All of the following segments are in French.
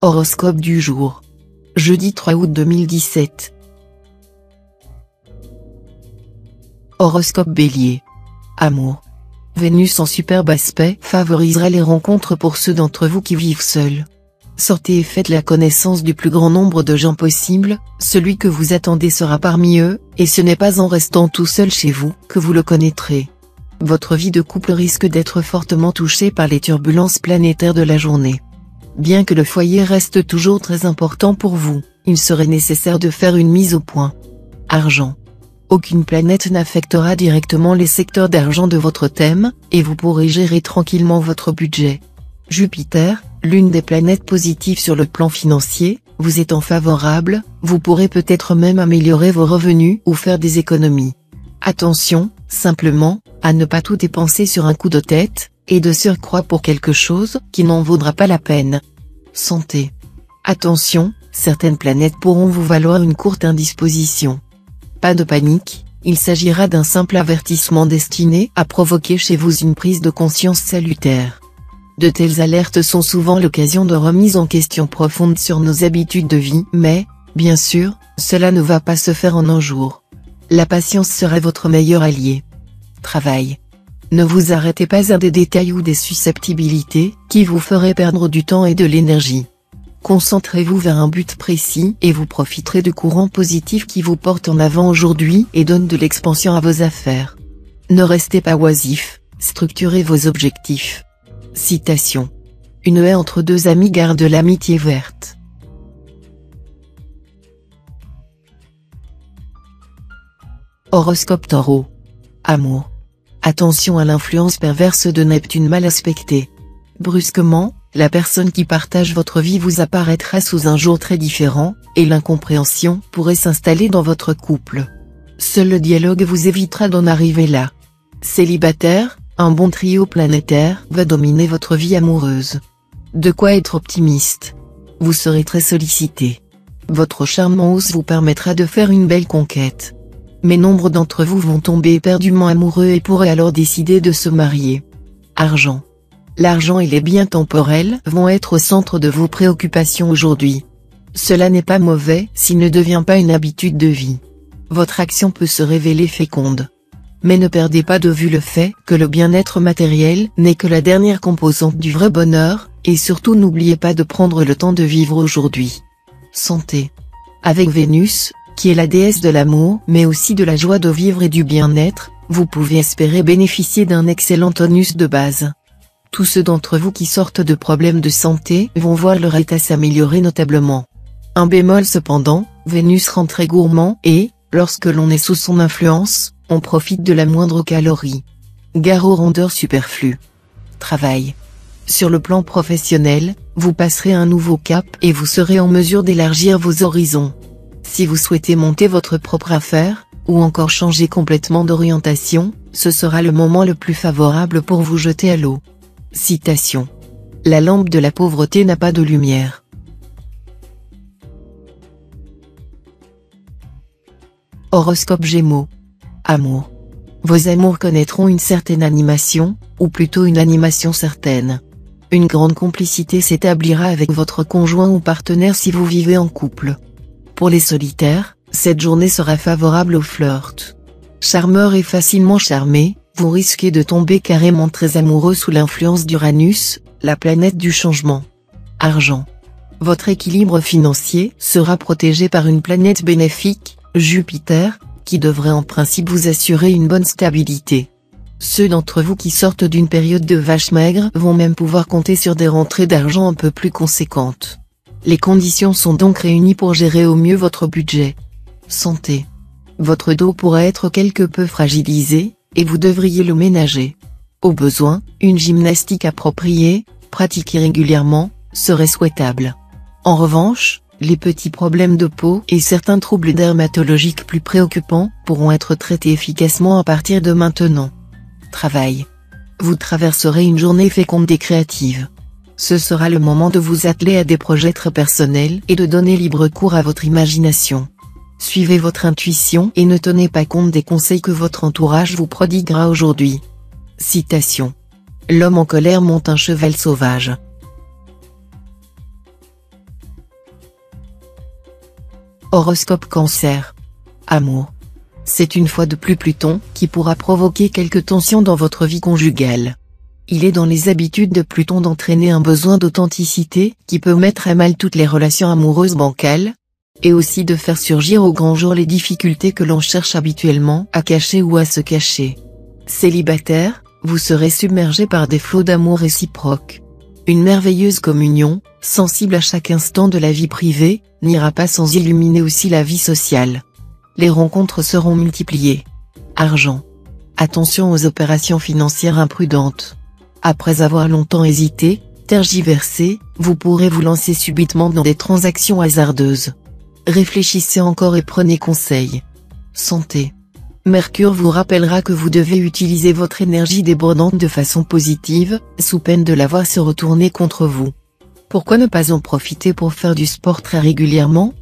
Horoscope du jour. Jeudi 3 août 2017. Horoscope Bélier. Amour. Vénus en superbe aspect favorisera les rencontres pour ceux d'entre vous qui vivent seuls. Sortez et faites la connaissance du plus grand nombre de gens possible, celui que vous attendez sera parmi eux, et ce n'est pas en restant tout seul chez vous que vous le connaîtrez. Votre vie de couple risque d'être fortement touchée par les turbulences planétaires de la journée. Bien que le foyer reste toujours très important pour vous, il serait nécessaire de faire une mise au point. Argent. Aucune planète n'affectera directement les secteurs d'argent de votre thème, et vous pourrez gérer tranquillement votre budget. Jupiter, l'une des planètes positives sur le plan financier, vous étant favorable, vous pourrez peut-être même améliorer vos revenus ou faire des économies. Attention, simplement, à ne pas tout dépenser sur un coup de tête, et de surcroît pour quelque chose qui n'en vaudra pas la peine. Santé. Attention, certaines planètes pourront vous valoir une courte indisposition. Pas de panique, il s'agira d'un simple avertissement destiné à provoquer chez vous une prise de conscience salutaire. De telles alertes sont souvent l'occasion de remises en question profondes sur nos habitudes de vie, mais, bien sûr, cela ne va pas se faire en un jour. La patience sera votre meilleur allié. Travail. Ne vous arrêtez pas à des détails ou des susceptibilités qui vous feraient perdre du temps et de l'énergie. Concentrez-vous vers un but précis et vous profiterez du courant positif qui vous porte en avant aujourd'hui et donne de l'expansion à vos affaires. Ne restez pas oisif, structurez vos objectifs. Citation. Une haie entre deux amis garde l'amitié verte. Horoscope Taureau. Amour. Attention à l'influence perverse de Neptune mal aspectée. Brusquement, la personne qui partage votre vie vous apparaîtra sous un jour très différent, et l'incompréhension pourrait s'installer dans votre couple. Seul le dialogue vous évitera d'en arriver là. Célibataire, un bon trio planétaire va dominer votre vie amoureuse. De quoi être optimiste. Vous serez très sollicité. Votre charme en hausse vous permettra de faire une belle conquête. Mais nombre d'entre vous vont tomber éperdument amoureux et pourraient alors décider de se marier. Argent. L'argent et les biens temporels vont être au centre de vos préoccupations aujourd'hui. Cela n'est pas mauvais s'il ne devient pas une habitude de vie. Votre action peut se révéler féconde. Mais ne perdez pas de vue le fait que le bien-être matériel n'est que la dernière composante du vrai bonheur, et surtout n'oubliez pas de prendre le temps de vivre aujourd'hui. Santé. Avec Vénus, qui est la déesse de l'amour mais aussi de la joie de vivre et du bien-être, vous pouvez espérer bénéficier d'un excellent tonus de base. Tous ceux d'entre vous qui sortent de problèmes de santé vont voir leur état s'améliorer notablement. Un bémol cependant, Vénus rend très gourmand et, lorsque l'on est sous son influence, on profite de la moindre calorie. Gare aux rondeurs superflues. Travail. Sur le plan professionnel, vous passerez un nouveau cap et vous serez en mesure d'élargir vos horizons. Si vous souhaitez monter votre propre affaire, ou encore changer complètement d'orientation, ce sera le moment le plus favorable pour vous jeter à l'eau. Citation. La lampe de la pauvreté n'a pas de lumière. Horoscope Gémeaux. Amour. Vos amours connaîtront une certaine animation, ou plutôt une animation certaine. Une grande complicité s'établira avec votre conjoint ou partenaire si vous vivez en couple. Pour les solitaires, cette journée sera favorable au flirt. Charmeur et facilement charmé, vous risquez de tomber carrément très amoureux sous l'influence d'Uranus, la planète du changement. Argent. Votre équilibre financier sera protégé par une planète bénéfique, Jupiter, qui devrait en principe vous assurer une bonne stabilité. Ceux d'entre vous qui sortent d'une période de vache maigre vont même pouvoir compter sur des rentrées d'argent un peu plus conséquentes. Les conditions sont donc réunies pour gérer au mieux votre budget. Santé. Votre dos pourrait être quelque peu fragilisé, et vous devriez le ménager. Au besoin, une gymnastique appropriée, pratiquée régulièrement, serait souhaitable. En revanche, les petits problèmes de peau et certains troubles dermatologiques plus préoccupants pourront être traités efficacement à partir de maintenant. Travail. Vous traverserez une journée féconde et créative. Ce sera le moment de vous atteler à des projets très personnels et de donner libre cours à votre imagination. Suivez votre intuition et ne tenez pas compte des conseils que votre entourage vous prodiguera aujourd'hui. Citation. L'homme en colère monte un cheval sauvage. Horoscope Cancer. Amour. C'est une fois de plus Pluton qui pourra provoquer quelques tensions dans votre vie conjugale. Il est dans les habitudes de Pluton d'entraîner un besoin d'authenticité qui peut mettre à mal toutes les relations amoureuses bancales, et aussi de faire surgir au grand jour les difficultés que l'on cherche habituellement à cacher ou à se cacher. Célibataire, vous serez submergé par des flots d'amour réciproques. Une merveilleuse communion, sensible à chaque instant de la vie privée, n'ira pas sans illuminer aussi la vie sociale. Les rencontres seront multipliées. Argent. Attention aux opérations financières imprudentes. Après avoir longtemps hésité, tergiversé, vous pourrez vous lancer subitement dans des transactions hasardeuses. Réfléchissez encore et prenez conseil. Santé. Mercure vous rappellera que vous devez utiliser votre énergie débordante de façon positive, sous peine de la voir se retourner contre vous. Pourquoi ne pas en profiter pour faire du sport très régulièrement?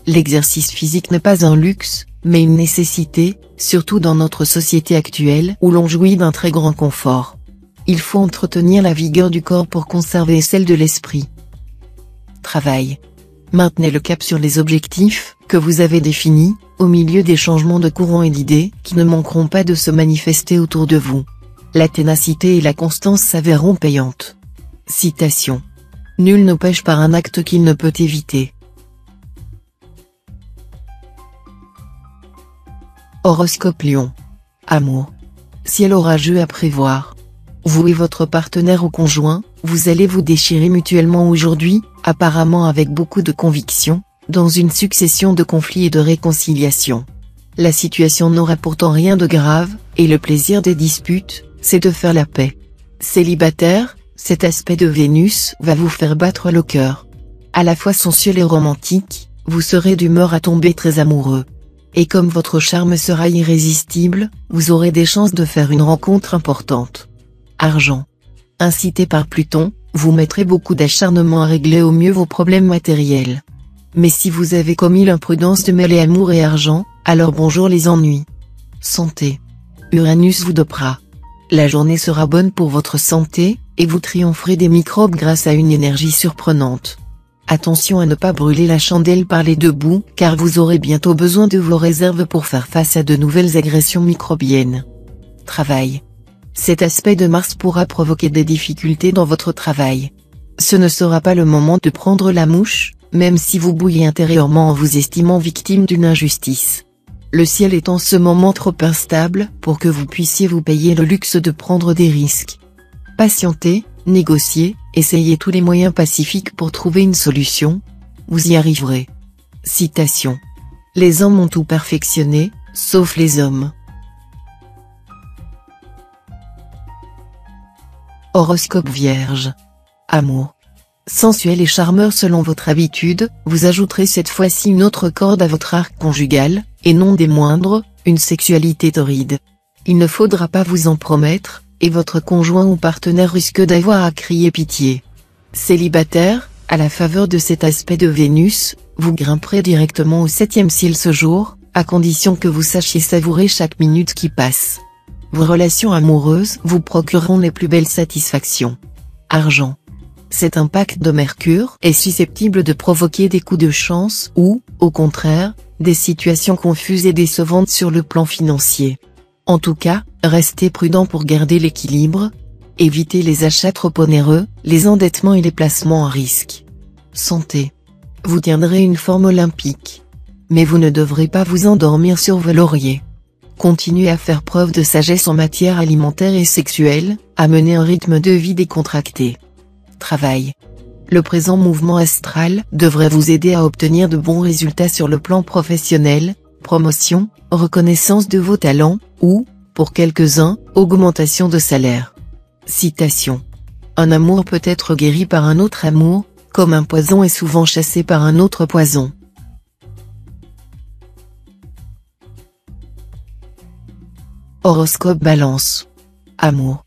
L'exercice physique n'est pas un luxe, mais une nécessité, surtout dans notre société actuelle où l'on jouit d'un très grand confort. Il faut entretenir la vigueur du corps pour conserver celle de l'esprit. Travail. Maintenez le cap sur les objectifs que vous avez définis, au milieu des changements de courant et d'idées qui ne manqueront pas de se manifester autour de vous. La ténacité et la constance s'avéreront payantes. Citation. Nul ne pêche par un acte qu'il ne peut éviter. Horoscope Lion. Amour. Ciel orageux à prévoir. Vous et votre partenaire ou conjoint, vous allez vous déchirer mutuellement aujourd'hui, apparemment avec beaucoup de conviction, dans une succession de conflits et de réconciliations. La situation n'aura pourtant rien de grave, et le plaisir des disputes, c'est de faire la paix. Célibataire, cet aspect de Vénus va vous faire battre le cœur. À la fois sensuel et romantique, vous serez d'humeur à tomber très amoureux. Et comme votre charme sera irrésistible, vous aurez des chances de faire une rencontre importante. Argent. Incité par Pluton, vous mettrez beaucoup d'acharnement à régler au mieux vos problèmes matériels. Mais si vous avez commis l'imprudence de mêler amour et argent, alors bonjour les ennuis. Santé. Uranus vous dopera. La journée sera bonne pour votre santé, et vous triompherez des microbes grâce à une énergie surprenante. Attention à ne pas brûler la chandelle par les deux bouts, car vous aurez bientôt besoin de vos réserves pour faire face à de nouvelles agressions microbiennes. Travail. Cet aspect de Mars pourra provoquer des difficultés dans votre travail. Ce ne sera pas le moment de prendre la mouche, même si vous bouillez intérieurement en vous estimant victime d'une injustice. Le ciel est en ce moment trop instable pour que vous puissiez vous payer le luxe de prendre des risques. Patientez, négociez, essayez tous les moyens pacifiques pour trouver une solution. Vous y arriverez. Citation. Les hommes ont tout perfectionné, sauf les hommes. Horoscope Vierge. Amour. Sensuel et charmeur selon votre habitude, vous ajouterez cette fois-ci une autre corde à votre arc conjugal, et non des moindres, une sexualité torride. Il ne faudra pas vous en promettre, et votre conjoint ou partenaire risque d'avoir à crier pitié. Célibataire, à la faveur de cet aspect de Vénus, vous grimperez directement au 7e ciel ce jour, à condition que vous sachiez savourer chaque minute qui passe. Vos relations amoureuses vous procureront les plus belles satisfactions. Argent. Cet impact de Mercure est susceptible de provoquer des coups de chance ou, au contraire, des situations confuses et décevantes sur le plan financier. En tout cas, restez prudent pour garder l'équilibre. Évitez les achats trop onéreux, les endettements et les placements à risque. Santé. Vous tiendrez une forme olympique. Mais vous ne devrez pas vous endormir sur vos lauriers. Continuez à faire preuve de sagesse en matière alimentaire et sexuelle, à mener un rythme de vie décontracté. Travail. Le présent mouvement astral devrait vous aider à obtenir de bons résultats sur le plan professionnel, promotion, reconnaissance de vos talents, ou, pour quelques-uns, augmentation de salaire. Citation. Un amour peut être guéri par un autre amour, comme un poison est souvent chassé par un autre poison. Horoscope Balance. Amour.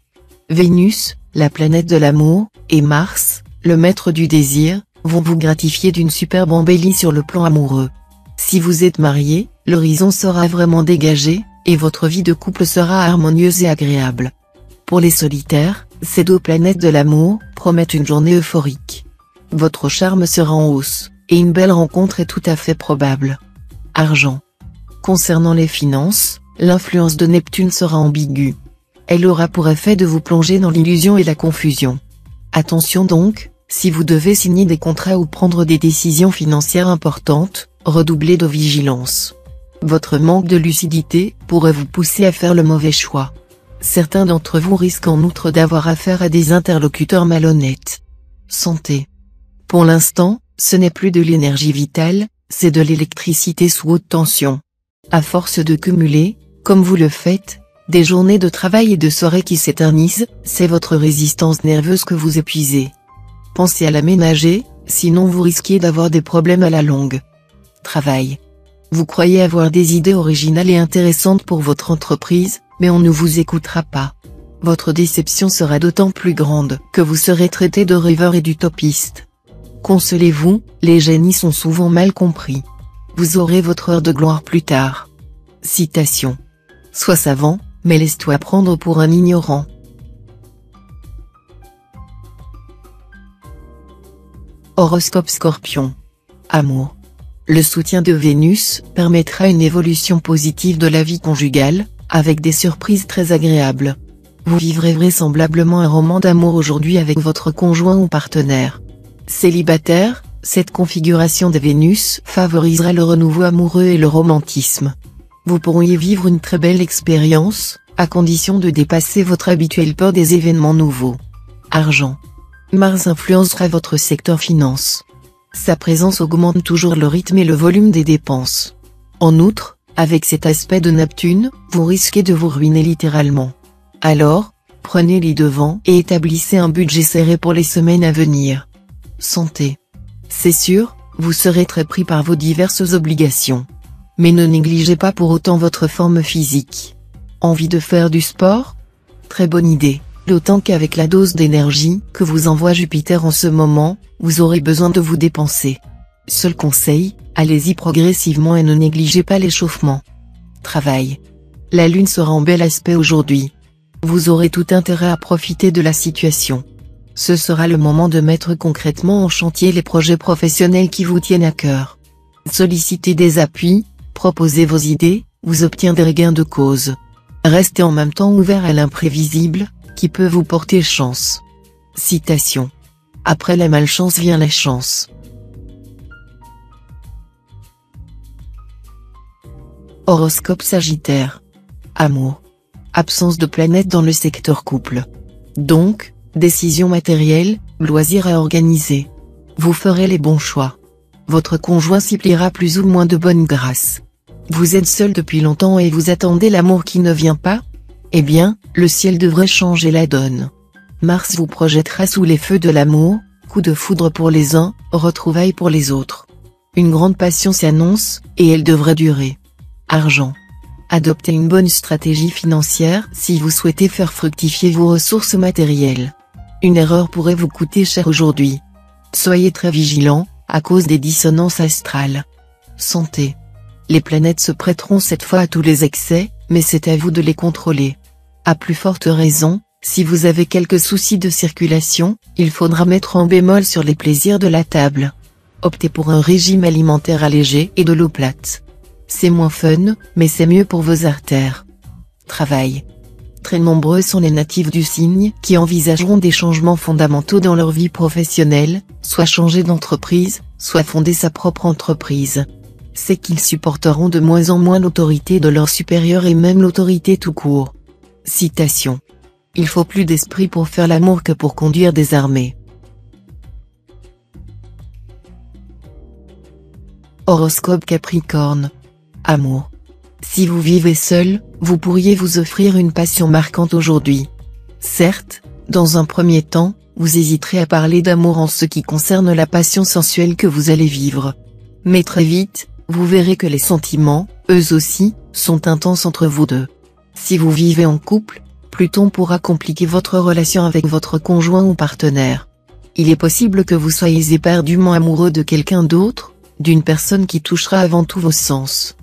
Vénus, la planète de l'amour, et Mars, le maître du désir, vont vous gratifier d'une superbe embellie sur le plan amoureux. Si vous êtes marié, l'horizon sera vraiment dégagé, et votre vie de couple sera harmonieuse et agréable. Pour les solitaires, ces deux planètes de l'amour promettent une journée euphorique. Votre charme sera en hausse, et une belle rencontre est tout à fait probable. Argent. Concernant les finances, l'influence de Neptune sera ambiguë. Elle aura pour effet de vous plonger dans l'illusion et la confusion. Attention donc, si vous devez signer des contrats ou prendre des décisions financières importantes, redoublez de vigilance. Votre manque de lucidité pourrait vous pousser à faire le mauvais choix. Certains d'entre vous risquent en outre d'avoir affaire à des interlocuteurs malhonnêtes. Santé. Pour l'instant, ce n'est plus de l'énergie vitale, c'est de l'électricité sous haute tension. À force de cumuler, comme vous le faites, des journées de travail et de soirées qui s'éternisent, c'est votre résistance nerveuse que vous épuisez. Pensez à la ménager, sinon vous risquez d'avoir des problèmes à la longue. Travail. Vous croyez avoir des idées originales et intéressantes pour votre entreprise, mais on ne vous écoutera pas. Votre déception sera d'autant plus grande que vous serez traité de rêveur et d'utopiste. Consolez-vous, les génies sont souvent mal compris. Vous aurez votre heure de gloire plus tard. Citation. Sois savant, mais laisse-toi prendre pour un ignorant. Horoscope Scorpion. Amour. Le soutien de Vénus permettra une évolution positive de la vie conjugale, avec des surprises très agréables. Vous vivrez vraisemblablement un roman d'amour aujourd'hui avec votre conjoint ou partenaire. Célibataire, cette configuration de Vénus favorisera le renouveau amoureux et le romantisme. Vous pourriez vivre une très belle expérience, à condition de dépasser votre habituelle peur des événements nouveaux. Argent. Mars influencera votre secteur finance. Sa présence augmente toujours le rythme et le volume des dépenses. En outre, avec cet aspect de Neptune, vous risquez de vous ruiner littéralement. Alors, prenez les devants et établissez un budget serré pour les semaines à venir. Santé. C'est sûr, vous serez très pris par vos diverses obligations. Mais ne négligez pas pour autant votre forme physique. Envie de faire du sport? Très bonne idée, d'autant qu'avec la dose d'énergie que vous envoie Jupiter en ce moment, vous aurez besoin de vous dépenser. Seul conseil, allez-y progressivement et ne négligez pas l'échauffement. Travail. La lune sera en bel aspect aujourd'hui. Vous aurez tout intérêt à profiter de la situation. Ce sera le moment de mettre concrètement en chantier les projets professionnels qui vous tiennent à cœur. Sollicitez des appuis, proposez vos idées, vous obtiendrez gain de cause. Restez en même temps ouvert à l'imprévisible, qui peut vous porter chance. Citation. Après la malchance vient la chance. Horoscope Sagittaire. Amour. Absence de planète dans le secteur couple. Donc, décisions matérielles, loisirs à organiser. Vous ferez les bons choix. Votre conjoint s'y pliera plus ou moins de bonne grâce. Vous êtes seul depuis longtemps et vous attendez l'amour qui ne vient pas? Eh bien, le ciel devrait changer la donne. Mars vous projettera sous les feux de l'amour, coup de foudre pour les uns, retrouvailles pour les autres. Une grande passion s'annonce, et elle devrait durer. Argent. Adoptez une bonne stratégie financière si vous souhaitez faire fructifier vos ressources matérielles. Une erreur pourrait vous coûter cher aujourd'hui. Soyez très vigilant, à cause des dissonances astrales. Santé. Les planètes se prêteront cette fois à tous les excès, mais c'est à vous de les contrôler. À plus forte raison, si vous avez quelques soucis de circulation, il faudra mettre en bémol sur les plaisirs de la table. Optez pour un régime alimentaire allégé et de l'eau plate. C'est moins fun, mais c'est mieux pour vos artères. Travail. Très nombreux sont les natifs du signe qui envisageront des changements fondamentaux dans leur vie professionnelle, soit changer d'entreprise, soit fonder sa propre entreprise. C'est qu'ils supporteront de moins en moins l'autorité de leurs supérieurs et même l'autorité tout court. Citation. Il faut plus d'esprit pour faire l'amour que pour conduire des armées. Horoscope Capricorne. Amour. Si vous vivez seul, vous pourriez vous offrir une passion marquante aujourd'hui. Certes, dans un premier temps, vous hésiterez à parler d'amour en ce qui concerne la passion sensuelle que vous allez vivre. Mais très vite, vous verrez que les sentiments, eux aussi, sont intenses entre vous deux. Si vous vivez en couple, Pluton pourra compliquer votre relation avec votre conjoint ou partenaire. Il est possible que vous soyez éperdument amoureux de quelqu'un d'autre, d'une personne qui touchera avant tout vos sens.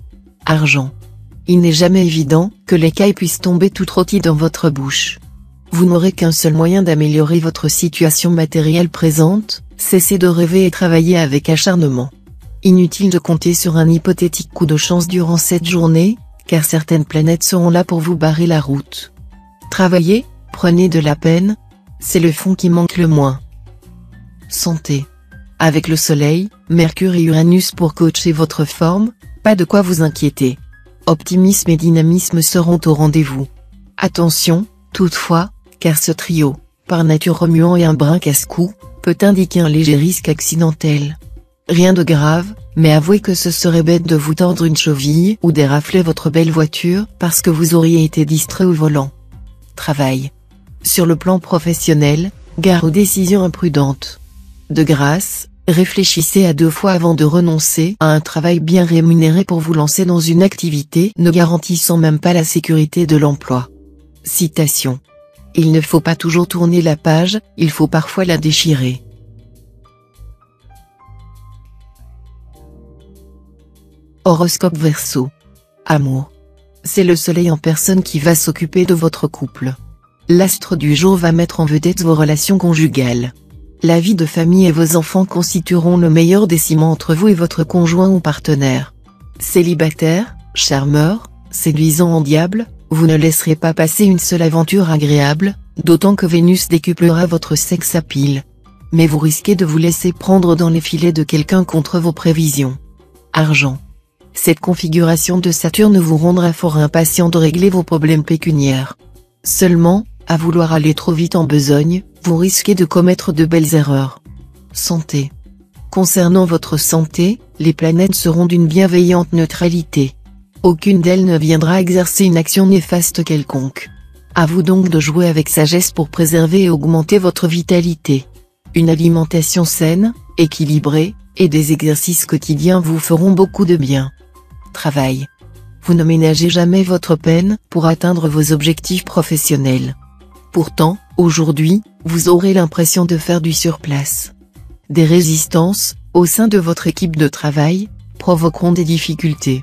Argent. Il n'est jamais évident que l'écaille puisse tomber tout rôti dans votre bouche. Vous n'aurez qu'un seul moyen d'améliorer votre situation matérielle présente, cessez de rêver et travailler avec acharnement. Inutile de compter sur un hypothétique coup de chance durant cette journée, car certaines planètes seront là pour vous barrer la route. Travaillez, prenez de la peine, c'est le fond qui manque le moins. Santé. Avec le Soleil, Mercure et Uranus pour coacher votre forme, pas de quoi vous inquiéter. Optimisme et dynamisme seront au rendez-vous. Attention, toutefois, car ce trio, par nature remuant et un brin casse-cou, peut indiquer un léger risque accidentel. Rien de grave, mais avouez que ce serait bête de vous tordre une cheville ou d'érafler votre belle voiture parce que vous auriez été distrait au volant. Travail. Sur le plan professionnel, gare aux décisions imprudentes. De grâce, réfléchissez à 2 fois avant de renoncer à un travail bien rémunéré pour vous lancer dans une activité ne garantissant même pas la sécurité de l'emploi. Citation. Il ne faut pas toujours tourner la page, il faut parfois la déchirer. Horoscope Verseau. Amour. C'est le Soleil en personne qui va s'occuper de votre couple. L'astre du jour va mettre en vedette vos relations conjugales. La vie de famille et vos enfants constitueront le meilleur des ciments entre vous et votre conjoint ou partenaire. Célibataire, charmeur, séduisant en diable, vous ne laisserez pas passer une seule aventure agréable, d'autant que Vénus décuplera votre sex appeal. Mais vous risquez de vous laisser prendre dans les filets de quelqu'un contre vos prévisions. Argent. Cette configuration de Saturne vous rendra fort impatient de régler vos problèmes pécuniaires. Seulement, à vouloir aller trop vite en besogne, vous risquez de commettre de belles erreurs. Santé. Concernant votre santé, les planètes seront d'une bienveillante neutralité. Aucune d'elles ne viendra exercer une action néfaste quelconque. À vous donc de jouer avec sagesse pour préserver et augmenter votre vitalité. Une alimentation saine, équilibrée, et des exercices quotidiens vous feront beaucoup de bien. Travail. Vous ne ménagez jamais votre peine pour atteindre vos objectifs professionnels. Pourtant, aujourd'hui, vous aurez l'impression de faire du surplace. Des résistances, au sein de votre équipe de travail, provoqueront des difficultés.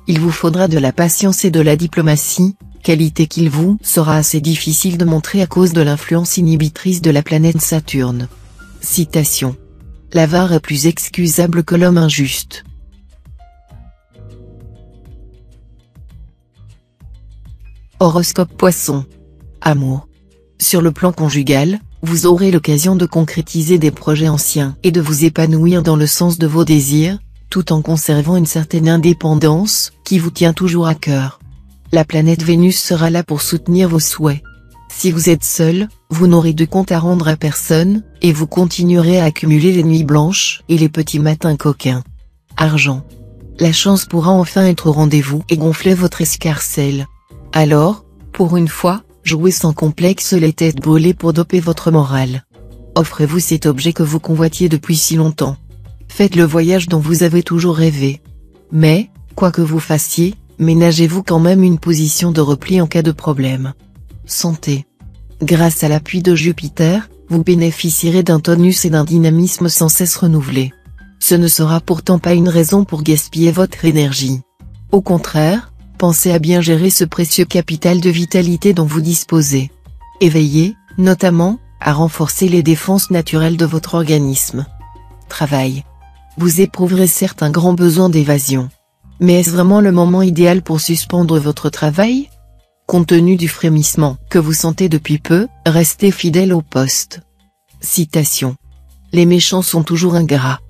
Il vous faudra de la patience et de la diplomatie, qualité qu'il vous sera assez difficile de montrer à cause de l'influence inhibitrice de la planète Saturne. Citation. L'avare est plus excusable que l'homme injuste. Horoscope Poisson. Amour. Sur le plan conjugal, vous aurez l'occasion de concrétiser des projets anciens et de vous épanouir dans le sens de vos désirs, tout en conservant une certaine indépendance qui vous tient toujours à cœur. La planète Vénus sera là pour soutenir vos souhaits. Si vous êtes seul, vous n'aurez de compte à rendre à personne, et vous continuerez à accumuler les nuits blanches et les petits matins coquins. Argent. La chance pourra enfin être au rendez-vous et gonfler votre escarcelle. Alors, pour une fois, jouez sans complexe les têtes brûlées pour doper votre morale. Offrez-vous cet objet que vous convoitiez depuis si longtemps. Faites le voyage dont vous avez toujours rêvé. Mais, quoi que vous fassiez, ménagez-vous quand même une position de repli en cas de problème. Santé. Grâce à l'appui de Jupiter, vous bénéficierez d'un tonus et d'un dynamisme sans cesse renouvelés. Ce ne sera pourtant pas une raison pour gaspiller votre énergie. Au contraire, pensez à bien gérer ce précieux capital de vitalité dont vous disposez. Et veillez, notamment, à renforcer les défenses naturelles de votre organisme. Travail. Vous éprouverez certes un grand besoin d'évasion. Mais est-ce vraiment le moment idéal pour suspendre votre travail ? Compte tenu du frémissement que vous sentez depuis peu, restez fidèle au poste. Citation. Les méchants sont toujours ingrats.